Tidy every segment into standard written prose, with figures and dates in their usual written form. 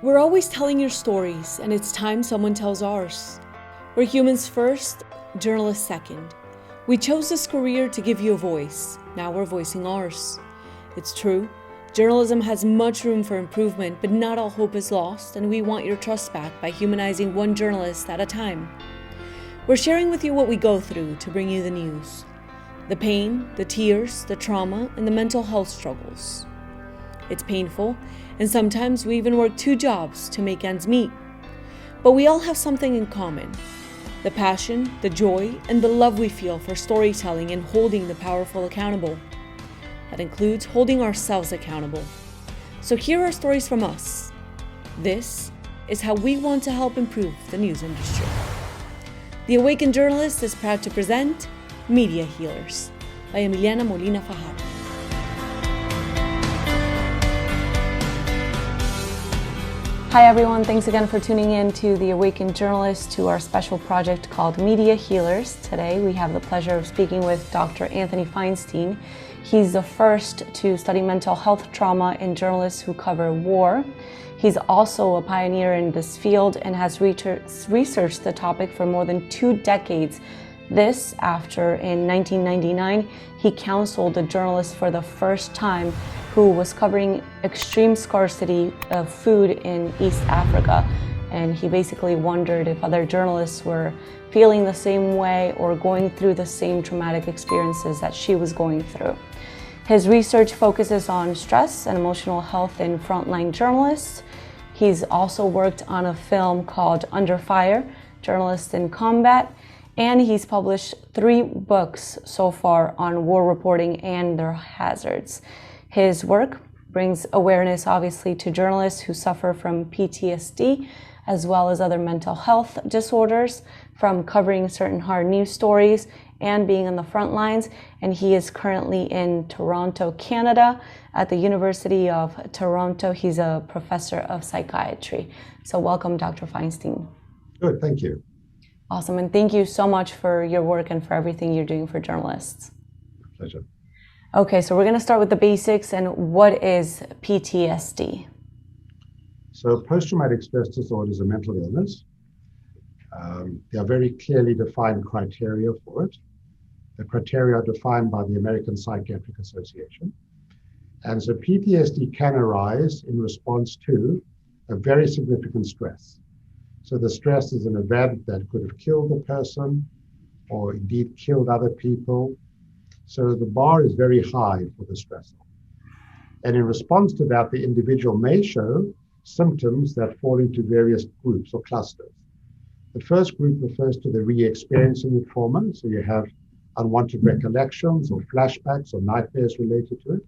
We're always telling your stories, and it's time someone tells ours. We're humans first, journalists second. We chose this career to give you a voice. Now we're voicing ours. It's true, journalism has much room for improvement, but not all hope is lost, and we want your trust back by humanizing one journalist at a time. We're sharing with you what we go through to bring you the news. The pain, the tears, the trauma, and the mental health struggles. It's painful, and sometimes we even work 2 jobs to make ends meet. But we all have something in common. The passion, the joy, and the love we feel for storytelling and holding the powerful accountable. That includes holding ourselves accountable. So here are stories from us. This is how we want to help improve the news industry. The Awakened Journalist is proud to present Media Healers by Emiliana Molina Fajardo. Hi everyone, thanks again for tuning in to The Awakened Journalist, to our special project called Media Healers. Today we have the pleasure of speaking with Dr. Anthony Feinstein. He's the first to study mental health trauma in journalists who cover war. He's also a pioneer in this field and has researched the topic for more than 2 decades. This after, in 1999, he counseled a journalist for the first time who was covering extreme scarcity of food in East Africa. And he basically wondered if other journalists were feeling the same way or going through the same traumatic experiences that she was going through. His research focuses on stress and emotional health in frontline journalists. He's also worked on a film called Under Fire, Journalists in Combat, and he's published 3 books so far on war reporting and their hazards. His work brings awareness, obviously, to journalists who suffer from PTSD, as well as other mental health disorders, from covering certain hard news stories and being on the front lines. And he is currently in Toronto, Canada, at the University of Toronto. He's a professor of psychiatry. So welcome, Dr. Feinstein. Good, thank you. Awesome, and thank you so much for your work and for everything you're doing for journalists. Pleasure. Okay, so we're going to start with the basics. And what is PTSD? So post-traumatic stress disorder is a mental illness. There are very clearly defined criteria for it. The criteria are defined by the American Psychiatric Association. And so PTSD can arise in response to a very significant stress. So the stress is an event that could have killed the person or indeed killed other people. So the bar is very high for the stressor. And in response to that, the individual may show symptoms that fall into various groups or clusters. The first group refers to the re-experiencing the trauma. So you have unwanted recollections or flashbacks or nightmares related to it.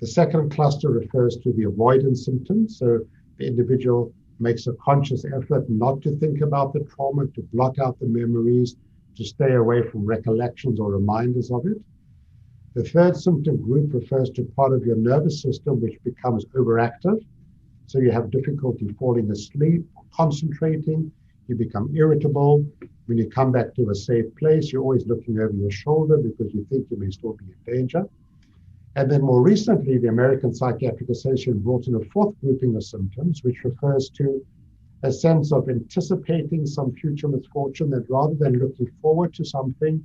The second cluster refers to the avoidance symptoms. So the individual makes a conscious effort not to think about the trauma, to block out the memories, to stay away from recollections or reminders of it. The third symptom group refers to part of your nervous system which becomes overactive. So you have difficulty falling asleep, concentrating, you become irritable. When you come back to a safe place, you're always looking over your shoulder because you think you may still be in danger. And then more recently, the American Psychiatric Association brought in a 4th grouping of symptoms, which refers to a sense of anticipating some future misfortune, that rather than looking forward to something,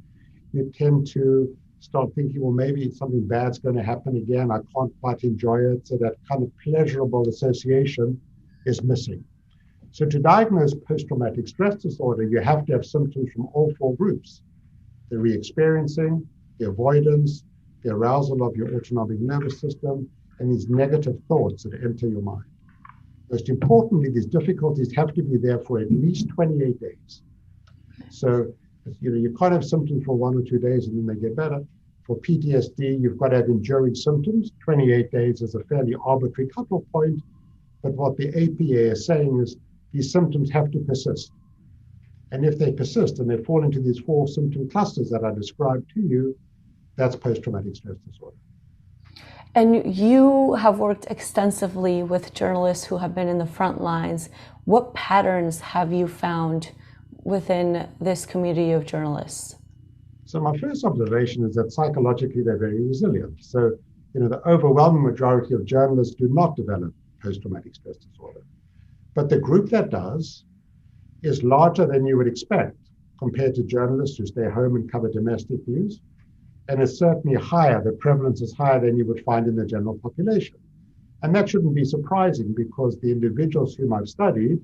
you tend to start thinking, well, maybe something bad's going to happen again. I can't quite enjoy it. So that kind of pleasurable association is missing. So to diagnose post-traumatic stress disorder, you have to have symptoms from all 4 groups: the re-experiencing, the avoidance, the arousal of your autonomic nervous system, and these negative thoughts that enter your mind. Most importantly, these difficulties have to be there for at least 28 days. So, you can't have symptoms for 1 or 2 days and then they get better. For PTSD, you've got to have enduring symptoms. 28 days is a fairly arbitrary cutoff point, but what the APA is saying is these symptoms have to persist. And if they persist and they fall into these 4 symptom clusters that I described to you, that's post-traumatic stress disorder. And you have worked extensively with journalists who have been in the front lines. What patterns have you found within this community of journalists? So my first observation is that psychologically they're very resilient. So, the overwhelming majority of journalists do not develop post-traumatic stress disorder. But the group that does is larger than you would expect compared to journalists who stay home and cover domestic news. And it's certainly higher, the prevalence is higher than you would find in the general population. And that shouldn't be surprising because the individuals whom I've studied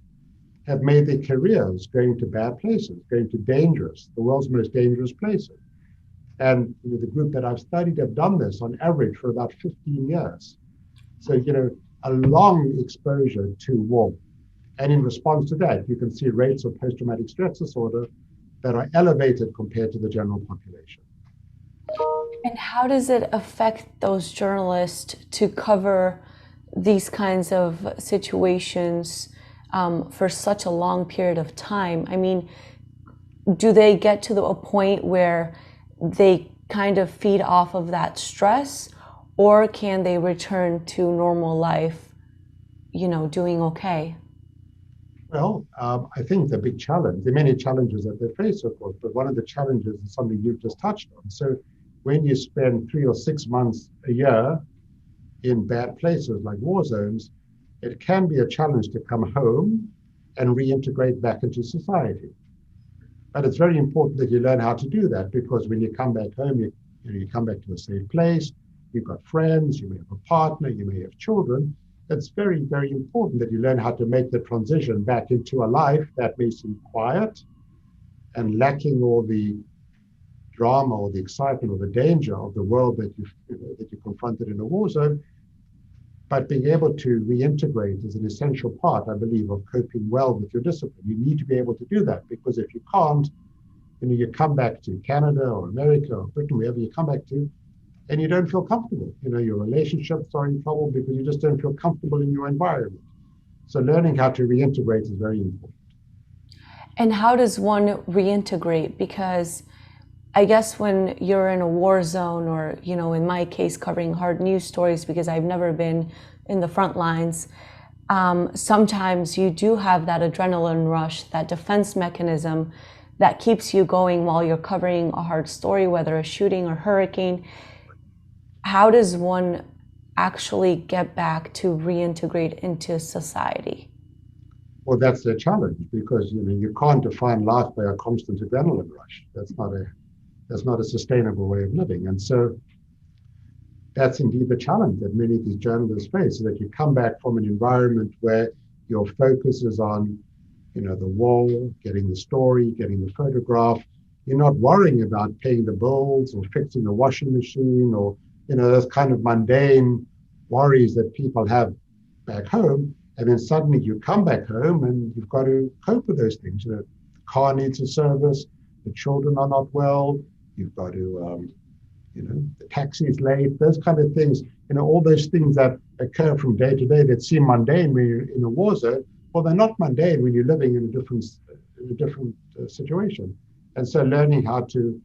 have made their careers going to bad places, going to the world's most dangerous places. And the group that I've studied have done this on average for about 15 years. So, a long exposure to war. And in response to that, you can see rates of post-traumatic stress disorder that are elevated compared to the general population. And how does it affect those journalists to cover these kinds of situations for such a long period of time? I mean, do they get to a point where they kind of feed off of that stress, or can they return to normal life, doing okay? Well, I think the big challenge, the many challenges that they face, of course, but one of the challenges is something you've just touched on. So when you spend 3 or 6 months a year in bad places like war zones, it can be a challenge to come home and reintegrate back into society. But it's very important that you learn how to do that, because when you come back home, you come back to a safe place, you've got friends, you may have a partner, you may have children. It's very, very important that you learn how to make the transition back into a life that may seem quiet and lacking all the drama or the excitement or the danger of the world that you confronted in a war zone. But being able to reintegrate is an essential part, I believe, of coping well with your discipline. You need to be able to do that, because if you can't, you come back to Canada or America or Britain, wherever you come back to, and you don't feel comfortable. Your relationships are in trouble because you just don't feel comfortable in your environment. So learning how to reintegrate is very important. And how does one reintegrate? Because I guess when you're in a war zone, or, in my case, covering hard news stories, because I've never been in the front lines, sometimes you do have that adrenaline rush, that defense mechanism that keeps you going while you're covering a hard story, whether a shooting or hurricane. How does one actually get back to reintegrate into society? Well, that's the challenge, because you can't define life by a constant adrenaline rush. That's not a sustainable way of living. And so that's indeed the challenge that many of these journalists face, is that you come back from an environment where your focus is on, the wall, getting the story, getting the photograph. You're not worrying about paying the bills or fixing the washing machine or, those kind of mundane worries that people have back home. And then suddenly you come back home and you've got to cope with those things. The car needs a service, the children are not well, you've got to, the taxi is late, those kind of things, all those things that occur from day to day that seem mundane when you're in a war zone. Well, they're not mundane when you're living in a different situation. And so learning how to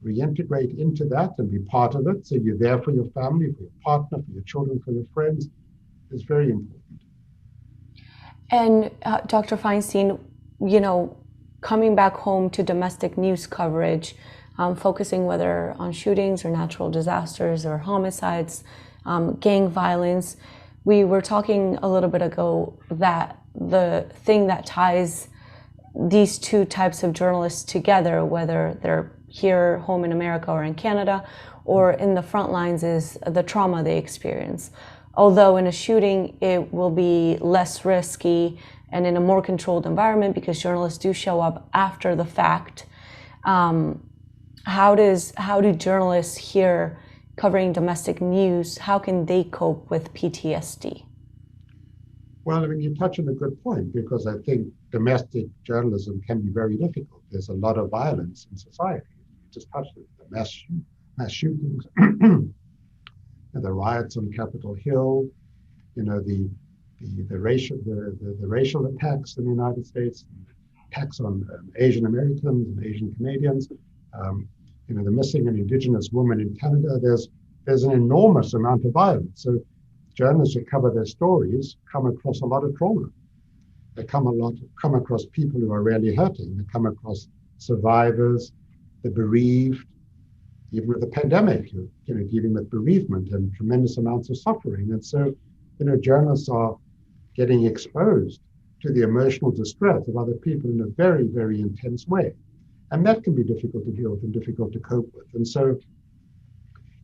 reintegrate into that and be part of it, so you're there for your family, for your partner, for your children, for your friends, is very important. And Dr. Feinstein, coming back home to domestic news coverage, focusing whether on shootings or natural disasters or homicides, gang violence, we were talking a little bit ago that the thing that ties these two types of journalists together, whether they're here home in America or in Canada or in the front lines, is the trauma they experience. Although in a shooting it will be less risky and in a more controlled environment because journalists do show up after the fact. How do journalists here covering domestic news, how can they cope with PTSD? Well, you touch on a good point, because I think domestic journalism can be very difficult. There's a lot of violence in society. You just touched it, the mass shootings, the riots on Capitol Hill, the racial attacks in the United States, attacks on Asian Americans and Asian Canadians, the missing an Indigenous woman in Canada. There's an enormous amount of violence. So journalists who cover their stories come across a lot of trauma. They come across people who are really hurting. They come across survivors, the bereaved, even with the pandemic, dealing with bereavement and tremendous amounts of suffering. And so, journalists are getting exposed to the emotional distress of other people in a very, very intense way. And that can be difficult to deal with and difficult to cope with. And so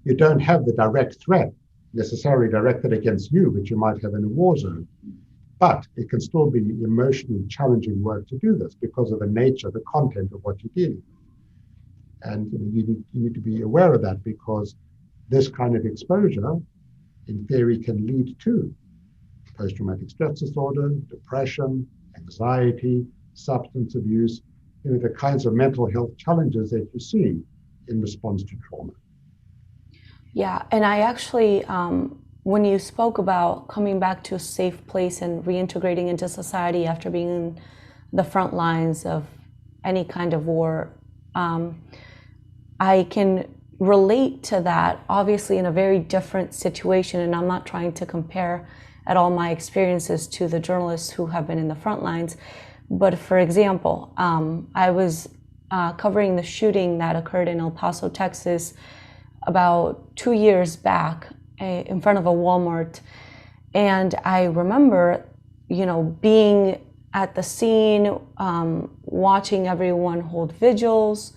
you don't have the direct threat necessarily directed against you, which you might have in a war zone. But it can still be emotionally challenging work to do this because of the nature, the content of what you're dealing with. And you need to be aware of that, because this kind of exposure, in theory, can lead to post-traumatic stress disorder, depression, anxiety, substance abuse, the kinds of mental health challenges that you see in response to trauma. Yeah, and I actually, when you spoke about coming back to a safe place and reintegrating into society after being in the front lines of any kind of war, I can relate to that, obviously in a very different situation, and I'm not trying to compare at all my experiences to the journalists who have been in the front lines. But for example, I was covering the shooting that occurred in El Paso, Texas, about 2 years back in front of a Walmart. And I remember, being at the scene, watching everyone hold vigils,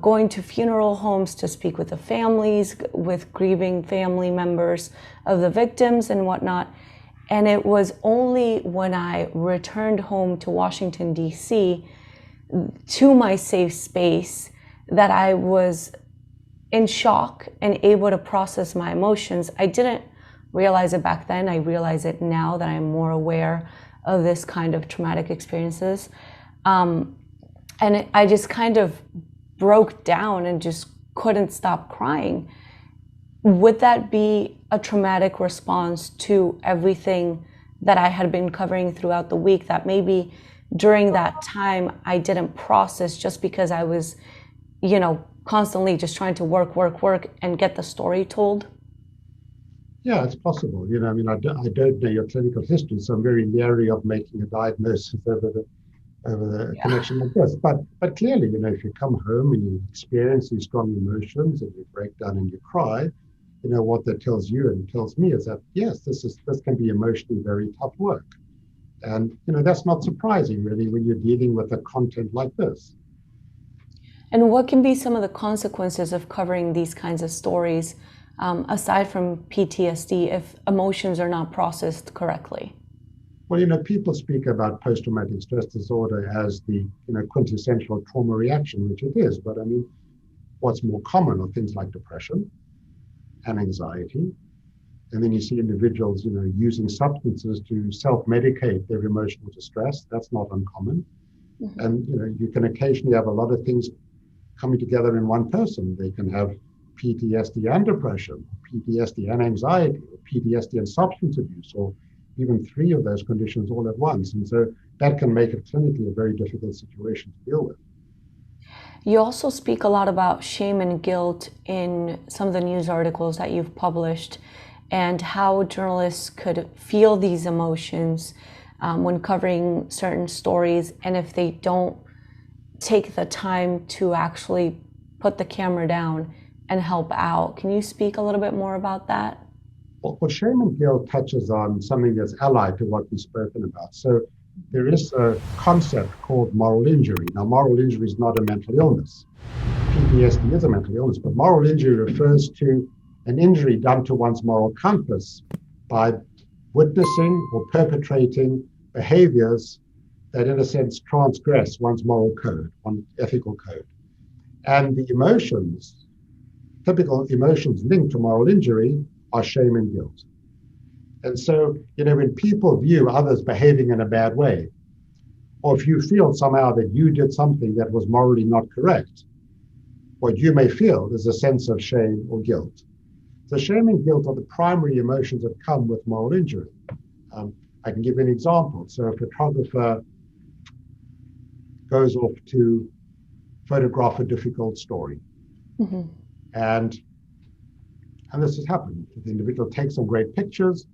going to funeral homes to speak with the families, with grieving family members of the victims and whatnot. And it was only when I returned home to Washington, D.C., to my safe space, that I was in shock and able to process my emotions. I didn't realize it back then. I realize it now that I'm more aware of this kind of traumatic experiences. I just kind of broke down and just couldn't stop crying. Would that be a traumatic response to everything that I had been covering throughout the week, that maybe during that time I didn't process just because I was, constantly just trying to work and get the story told? Yeah, it's possible. I don't know your clinical history, so I'm very leery of making a diagnosis over the connection like this. But clearly, if you come home and you experience these strong emotions and you break down and you cry, what that tells you and tells me is that, yes, this can be emotionally very tough work. And, that's not surprising, really, when you're dealing with a content like this. And what can be some of the consequences of covering these kinds of stories, aside from PTSD, if emotions are not processed correctly? Well, people speak about post-traumatic stress disorder as the quintessential trauma reaction, which it is. But what's more common are things like depression and anxiety. And then you see individuals, using substances to self-medicate their emotional distress. That's not uncommon. Mm-hmm. And, you can occasionally have a lot of things coming together in one person. They can have PTSD and depression, PTSD and anxiety, or PTSD and substance abuse, or even three of those conditions all at once. And so that can make it clinically a very difficult situation to deal with. You also speak a lot about shame and guilt in some of the news articles that you've published, and how journalists could feel these emotions when covering certain stories, and if they don't take the time to actually put the camera down and help out. Can you speak a little bit more about that? Well, shame and guilt touches on something that's allied to what we've spoken about. So there is a concept called moral injury. Now, moral injury is not a mental illness. PTSD is a mental illness, but moral injury refers to an injury done to one's moral compass by witnessing or perpetrating behaviors that, in a sense, transgress one's moral code, one's ethical code. And the emotions, typical emotions linked to moral injury, are shame and guilt. And so, when people view others behaving in a bad way, or if you feel somehow that you did something that was morally not correct, what you may feel is a sense of shame or guilt. So shame and guilt are the primary emotions that come with moral injury. I can give you an example. So a photographer goes off to photograph a difficult story. Mm-hmm. And this has happened. The individual takes some great pictures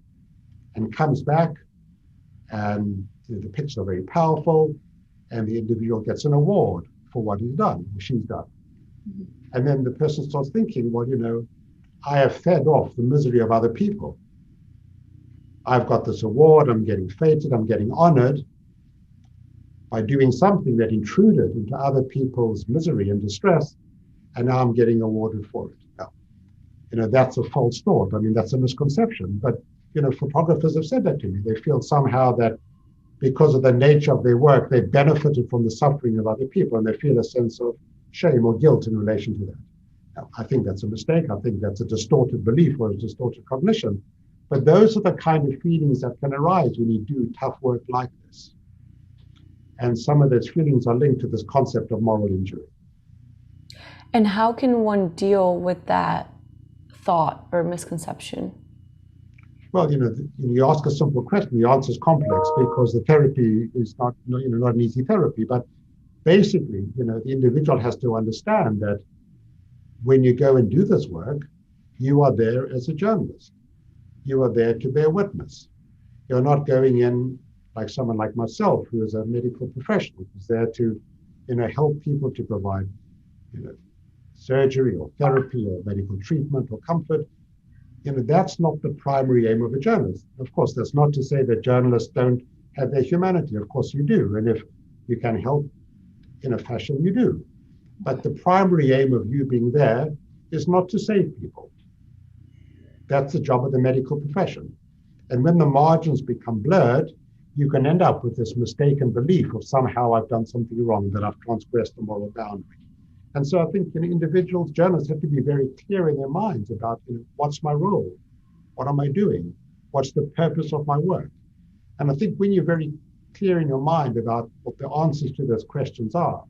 and comes back, and the pictures are very powerful, and the individual gets an award for what he's done, or she's done. Mm-hmm. And then the person starts thinking, well, I have fed off the misery of other people. I've got this award, I'm getting feted, I'm getting honored, by doing something that intruded into other people's misery and distress, and now I'm getting awarded for it. Now, that's a false thought. I mean, that's a misconception. But, photographers have said that to me. They feel somehow that because of the nature of their work, they benefited from the suffering of other people, and they feel a sense of shame or guilt in relation to that. Now, I think that's a mistake. I think that's a distorted belief or a distorted cognition. But those are the kind of feelings that can arise when you do tough work like this. And some of those feelings are linked to this concept of moral injury. And how can one deal with that thought or misconception? Well, you ask a simple question, the answer is complex because the therapy is not an easy therapy. But basically, the individual has to understand that when you go and do this work, you are there as a journalist. You are there to bear witness. You're not going in like someone like myself, who is a medical professional, who's there to, help people, to provide, surgery or therapy or medical treatment or comfort. That's not the primary aim of a journalist. Of course, that's not to say that journalists don't have their humanity. Of course you do. And if you can help in a fashion, you do. But the primary aim of you being there is not to save people. That's the job of the medical profession. And when the margins become blurred, you can end up with this mistaken belief of somehow I've done something wrong, that I've transgressed a moral boundary. And so I think individuals, journalists have to be very clear in their minds about what's my role? What am I doing? What's the purpose of my work? And I think when you're very clear in your mind about what the answers to those questions are,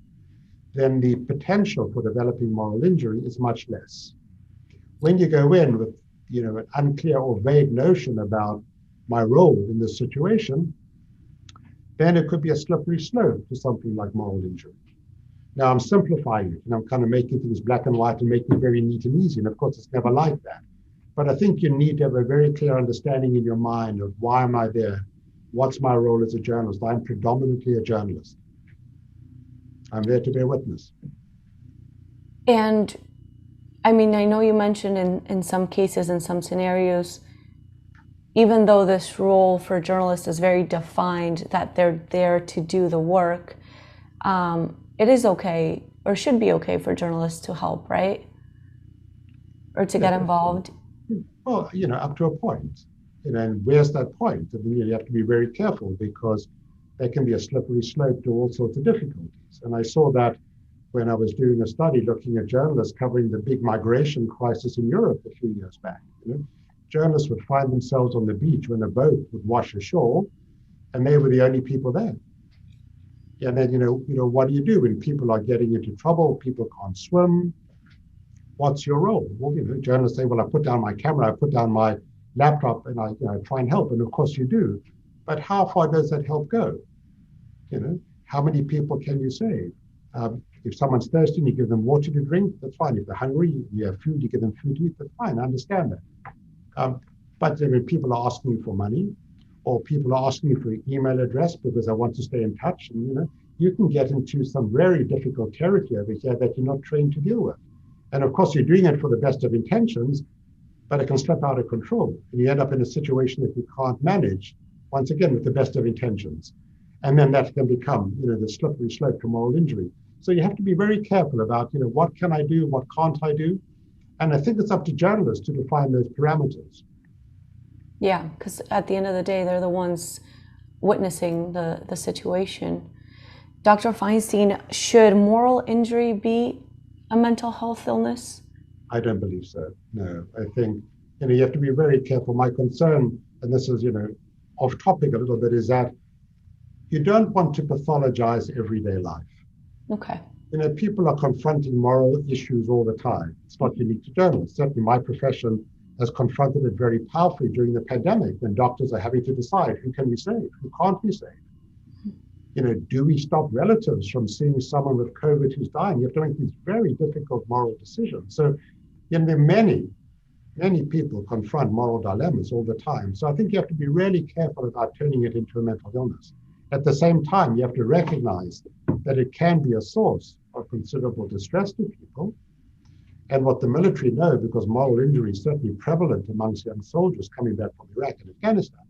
then the potential for developing moral injury is much less. When you go in with an unclear or vague notion about my role in this situation, then it could be a slippery slope to something like moral injury. Now, I'm simplifying it, and I'm kind of making things black and white and making it very neat and easy. And of course, it's never like that. But I think you need to have a very clear understanding in your mind of why am I there? What's my role as a journalist? I'm predominantly a journalist. I'm there to bear witness. And I mean, I know you mentioned in some cases, in some scenarios, even though this role for journalists is very defined, that they're there to do the work, it is okay, or should be okay, for journalists to help, right? Or to get involved? Well, up to a point. And where's that point? I mean, you have to be very careful because there can be a slippery slope to all sorts of difficulties. And I saw that when I was doing a study looking at journalists covering the big migration crisis in Europe a few years back. Journalists would find themselves on the beach when a boat would wash ashore, and they were the only people there. And then, what do you do when people are getting into trouble? People can't swim. What's your role? Well, journalists say, well, I put down my camera, I put down my laptop, and I try and help. And of course you do. But how far does that help go? How many people can you save? If someone's thirsty and you give them water to drink, that's fine. If they're hungry, you have food, you give them food to eat, that's fine. I understand that. But when people are asking you for money, or people are asking you for your email address because they want to stay in touch, and you can get into some very difficult territory over here that you're not trained to deal with. And of course, you're doing it for the best of intentions, but it can slip out of control. And you end up in a situation that you can't manage, once again, with the best of intentions. And then that can become, the slippery slope to moral injury. So you have to be very careful about, what can I do, what can't I do? And I think it's up to journalists to define those parameters. Yeah, because at the end of the day, they're the ones witnessing the situation. Dr. Feinstein, should moral injury be a mental health illness? I don't believe so. No, I think, you have to be very careful. My concern, and this is, off topic a little bit, is that you don't want to pathologize everyday life. Okay. People are confronting moral issues all the time. It's not unique to journalists. Certainly my profession has confronted it very powerfully during the pandemic when doctors are having to decide who can we save, who can't we save. Do we stop relatives from seeing someone with COVID who's dying? You have to make these very difficult moral decisions. So there are many people confront moral dilemmas all the time. So I think you have to be really careful about turning it into a mental illness. At the same time, you have to recognize that it can be a source of considerable distress to people. And what the military know, because moral injury is certainly prevalent amongst young soldiers coming back from Iraq and Afghanistan,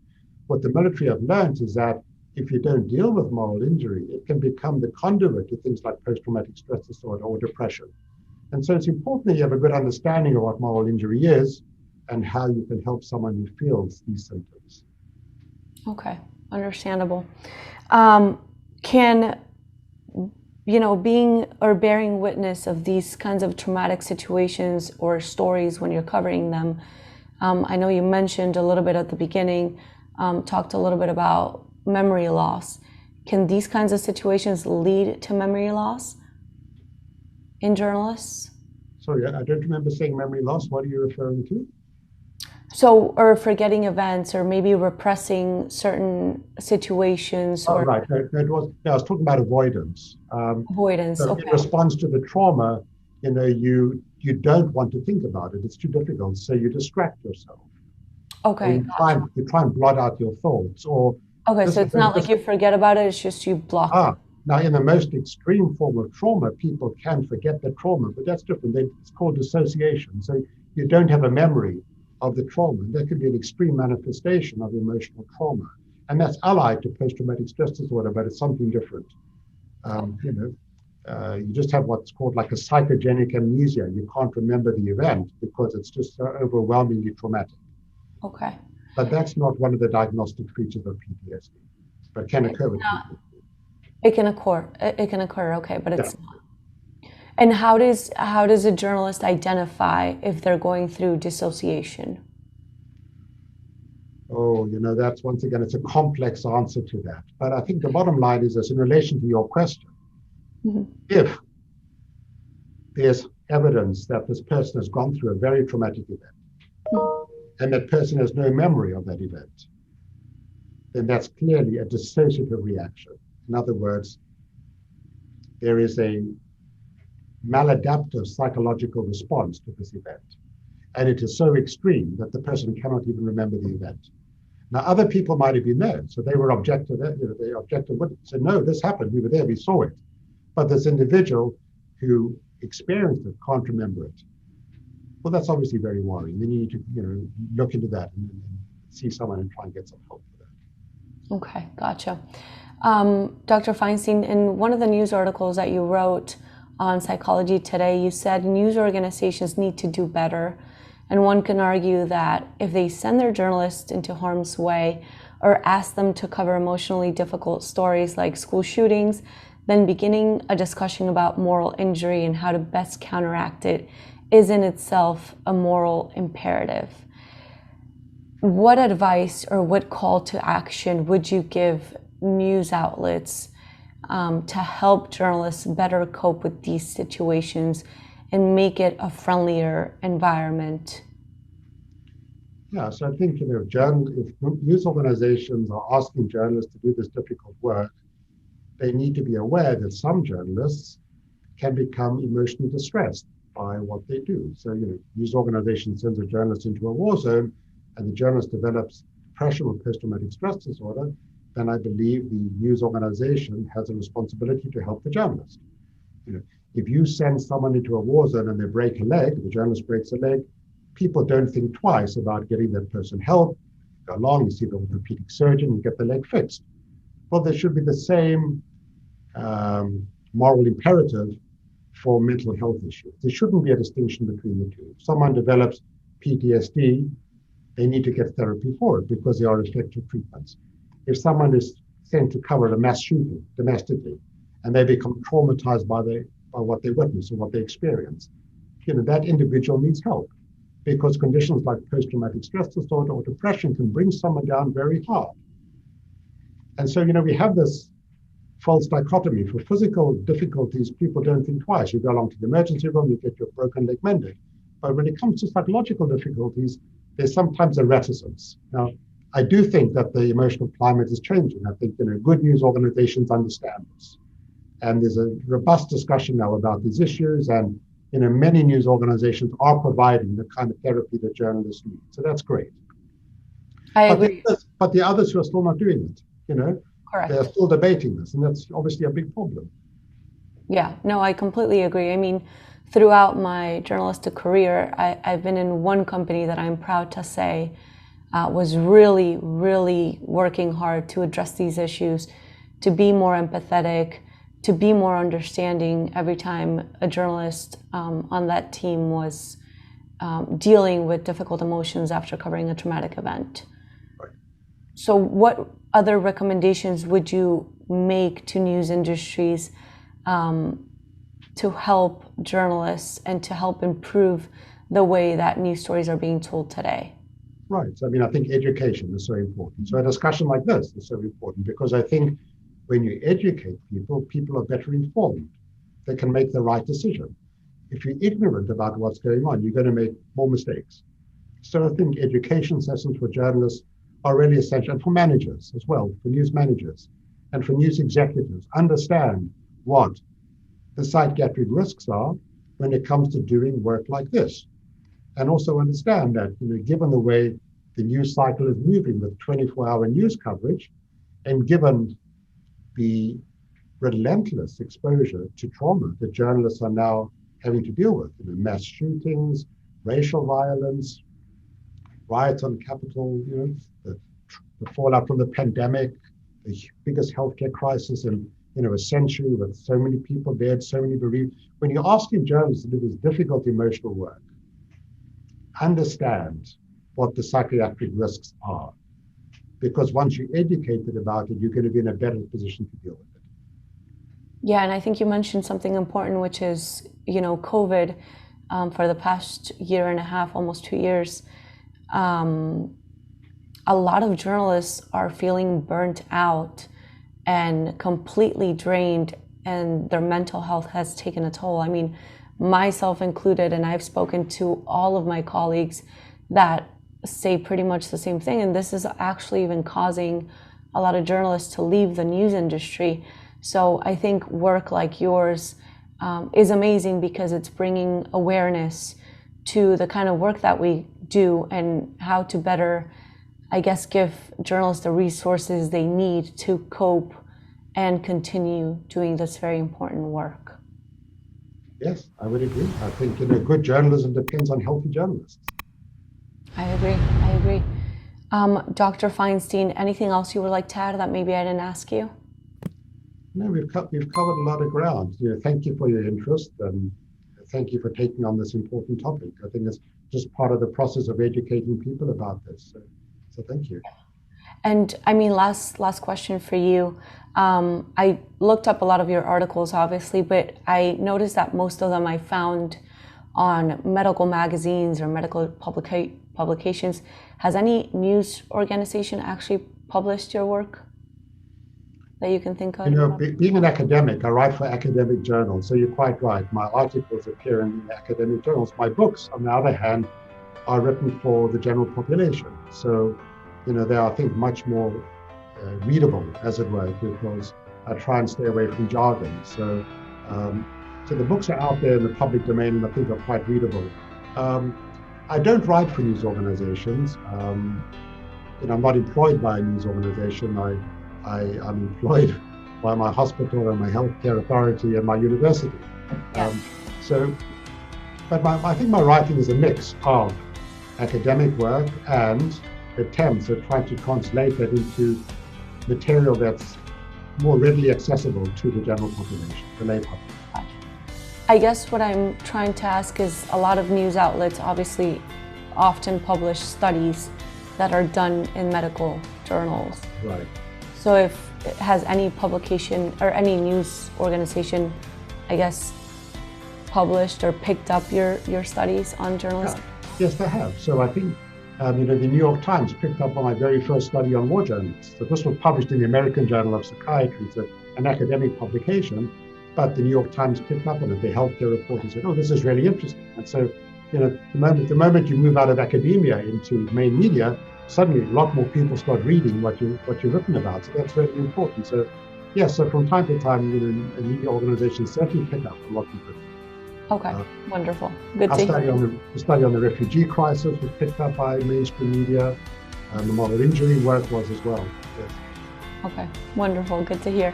what the military have learned is that if you don't deal with moral injury, it can become the conduit to things like post-traumatic stress disorder or depression. And so it's important that you have a good understanding of what moral injury is and how you can help someone who feels these symptoms. Okay, understandable. Can being or bearing witness of these kinds of traumatic situations or stories when you're covering them, I know you mentioned a little bit at the beginning, talked a little bit about memory loss. Can these kinds of situations lead to memory loss in journalists? Sorry, I don't remember saying memory loss. What are you referring to? So, or forgetting events, or maybe repressing certain situations, Oh, or right. I was talking about avoidance. avoidance. So in Okay. response to the trauma, you don't want to think about it. It's too difficult. So you distract yourself. Or Okay. you try and blot out your thoughts. Or Okay. this, So it's not like you forget about it. It's just you block it. now in the most extreme form of trauma, people can forget the trauma, but that's different. It's called dissociation. So you don't have a memory of the trauma. That could be an extreme manifestation of emotional trauma. And that's allied to post-traumatic stress disorder, but it's something different. You just have what's called like a psychogenic amnesia. You can't remember the event because it's just so overwhelmingly traumatic. Okay. But that's not one of the diagnostic features of PTSD, but can occur with PTSD. It can occur. It can occur. Okay, but it's Yeah. not. And how does a journalist identify if they're going through dissociation? Oh, that's once again, it's a complex answer to that. But I think the bottom line is this in relation to your question. Mm-hmm. If there's evidence that this person has gone through a very traumatic event, and that person has no memory of that event, then that's clearly a dissociative reaction. In other words, there is a maladaptive psychological response to this event. And it is so extreme that the person cannot even remember the event. Now, other people might have been there, so they were objective, they objective witness, said, no, this happened, we were there, we saw it. But this individual who experienced it can't remember it. Well, that's obviously very worrying. Then you need to, look into that and see someone and try and get some help for that. Okay, gotcha. Dr. Feinstein, in one of the news articles that you wrote on Psychology Today, you said news organizations need to do better. And one can argue that if they send their journalists into harm's way or ask them to cover emotionally difficult stories like school shootings, then beginning a discussion about moral injury and how to best counteract it is in itself a moral imperative. What advice or what call to action would you give news outlets to help journalists better cope with these situations and make it a friendlier environment? Yeah, so I think if news organizations are asking journalists to do this difficult work, they need to be aware that some journalists can become emotionally distressed by what they do. So, news organization sends a journalist into a war zone, and the journalist develops depression or post-traumatic stress disorder, then I believe the news organization has a responsibility to help the journalist. If you send someone into a war zone and they break a leg, the journalist breaks a leg, people don't think twice about getting that person help. Go along, you see the orthopedic surgeon, you get the leg fixed. Well, there should be the same moral imperative for mental health issues. There shouldn't be a distinction between the two. If someone develops PTSD, they need to get therapy for it because there are effective treatments. If someone is sent to cover a mass shooting domestically and they become traumatized by what they witness or what they experience, that individual needs help because conditions like post-traumatic stress disorder or depression can bring someone down very hard. And so, we have this false dichotomy. For physical difficulties, people don't think twice. You go along to the emergency room, you get your broken leg mended. But when it comes to psychological difficulties, there's sometimes a reticence. Now, I do think that the emotional climate is changing. I think good news organizations understand this. And there's a robust discussion now about these issues. And many news organizations are providing the kind of therapy that journalists need. So that's great. I agree. But the others who are still not doing it, Correct. they're still debating this. And that's obviously a big problem. Yeah, no, I completely agree. I mean, throughout my journalistic career, I've been in one company that I'm proud to say was really, really working hard to address these issues, to be more empathetic, to be more understanding every time a journalist on that team was dealing with difficult emotions after covering a traumatic event. Right. So what other recommendations would you make to news industries to help journalists and to help improve the way that news stories are being told today? Right. So, I mean, I think education is so important. So a discussion like this is so important because I think when you educate people, people are better informed. They can make the right decision. If you're ignorant about what's going on, you're going to make more mistakes. So I think education sessions for journalists are really essential, and for managers as well, for news managers and for news executives. Understand what the psychiatric risks are when it comes to doing work like this. And also understand that, given the way the news cycle is moving with 24-hour news coverage, and given the relentless exposure to trauma that journalists are now having to deal with, mass shootings, racial violence, riots on Capitol, the fallout from the pandemic, the biggest healthcare crisis in a century with so many people dead, so many bereaved. When you're asking journalists to do this difficult emotional work, understand what the psychiatric risks are. Because once you're educated about it, you're going to be in a better position to deal with it. Yeah, and I think you mentioned something important, which is, COVID for the past year and a half, almost 2 years. A lot of journalists are feeling burnt out and completely drained, and their mental health has taken a toll. I mean, myself included, and I've spoken to all of my colleagues that say pretty much the same thing, and this is actually even causing a lot of journalists to leave the news industry. So I think work like yours is amazing because it's bringing awareness to the kind of work that we do and how to better, I guess, give journalists the resources they need to cope and continue doing this very important work. Yes, I would agree. I think good journalism depends on healthy journalists. I agree. Dr. Feinstein, anything else you would like to add that maybe I didn't ask you? No, we've covered a lot of ground. Thank you for your interest and thank you for taking on this important topic. I think it's just part of the process of educating people about this. So thank you. And I mean, last question for you. I looked up a lot of your articles, obviously, but I noticed that most of them I found on medical magazines or medical publications. Has any news organization actually published your work that you can think of? Being an academic, I write for academic journals, so you're quite right. My articles appear in academic journals. My books, on the other hand, are written for the general population. So, they are, I think, much more readable, as it were, because I try and stay away from jargon. So the books are out there in the public domain and I think are quite readable. I don't write for news organizations. I'm not employed by a news organization. I'm employed by my hospital and my healthcare authority and my university. Yeah. But I think my writing is a mix of academic work and attempts at trying to translate that into material that's more readily accessible to the general population, the lay public. I guess what I'm trying to ask is a lot of news outlets obviously often publish studies that are done in medical journals. Right. So has any publication or any news organization, I guess, published or picked up your studies on journalism? Yes, they have. So I think the New York Times picked up on my very first study on war journalists. So this was published in the American Journal of Psychiatry, so an academic publication, but the New York Times picked up on it. The healthcare reporter said, "Oh, this is really interesting." And so, the moment you move out of academia into main media, suddenly a lot more people start reading what you're written about. So that's very important. So, so from time to time, media organizations certainly pick up on what you've written. Okay, wonderful. Good to hear. The study on the refugee crisis was picked up by mainstream media. The moral injury work was as well. Yes. Okay, wonderful. Good to hear.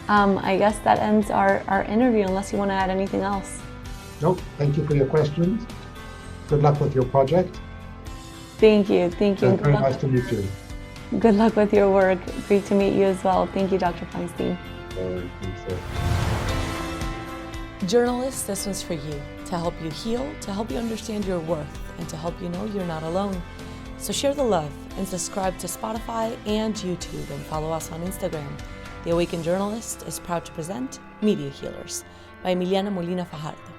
I guess that ends our interview, unless you want to add anything else. Nope. Thank you for your questions. Good luck with your project. Thank you. Thank you. Very nice to meet you. Good luck with your work. Great to meet you as well. Thank you, Dr. Feinstein. Journalists, this one's for you, to help you heal, to help you understand your worth, and to help you know you're not alone. So share the love and subscribe to Spotify and YouTube and follow us on Instagram. The Awakened Journalist is proud to present Media Healers by Emiliana Molina Fajardo.